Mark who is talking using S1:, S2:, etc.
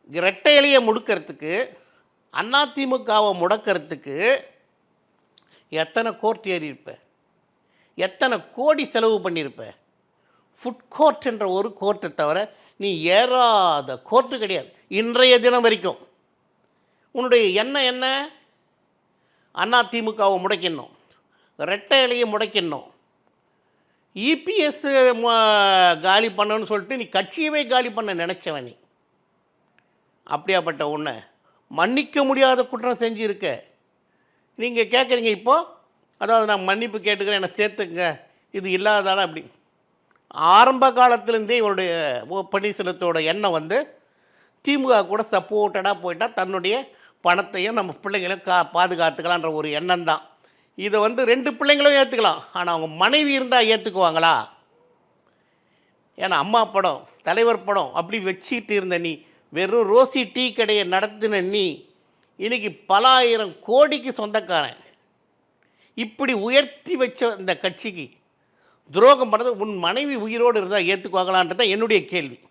S1: இரட்டை இலையை முடுக்கிறதுக்கு, அதிமுகவை முடக்கிறதுக்கு எத்தனை கோர்ட் ஏறியிருப்ப, எத்தனை கோடி செலவு பண்ணியிருப்ப. ஃபுட் கோர்ட் என்ற ஒரு கோர்ட்டை தவிர நீ ஏறாத கோர்ட்டு கிடையாது இன்றைய தினம் வரைக்கும். உன்னுடைய எண்ணம் என்ன? அதிமுகவை முடக்கிடணும், இரட்டை இலையை முடக்கிடணும், இபிஎஸ் காலி பண்ணணும்னு சொல்லிட்டு நீ கட்சியவே காலி பண்ண நினச்சவன் நீ. அப்படியாப்பட்ட உன்னை மன்னிக்க முடியாத குற்றம் செஞ்சுருக்க. நீங்கள் கேட்குறீங்க இப்போது, அதாவது நான் மன்னிப்பு கேட்டுக்கிறேன், என்னை சேர்த்துங்க, இது இல்லாதால அப்படி. ஆரம்ப காலத்திலேருந்தே இவருடைய பன்னீர்செல்வத்தோட எண்ணம் வந்து திமுக கூட சப்போர்ட்டடாக போயிட்டால் தன்னுடைய பணத்தையும் நம்ம பிள்ளைங்களையும் பாதுகாத்துக்கலான்ற ஒரு எண்ணம் தான். இதை வந்து 2 பிள்ளைங்களும் ஏற்றுக்கலாம், ஆனால் அவங்க மனைவி இருந்தால் ஏற்றுக்குவாங்களா? ஏன்னா அம்மா படம், தலைவர் படம் அப்படி வச்சுக்கிட்டு இருந்த நீ, வெறும் ரோசி டீ கடையை நடத்தின நீ இன்றைக்கி பல ஆயிரம் கோடிக்கு சொந்தக்காரன். இப்படி உயர்த்தி வச்ச இந்த கட்சிக்கு துரோகம் பண்ணது உன் மனைவி உயிரோடு இருந்தால் ஏற்றுக்குவாங்களான்றது தான் என்னுடைய கேள்வி.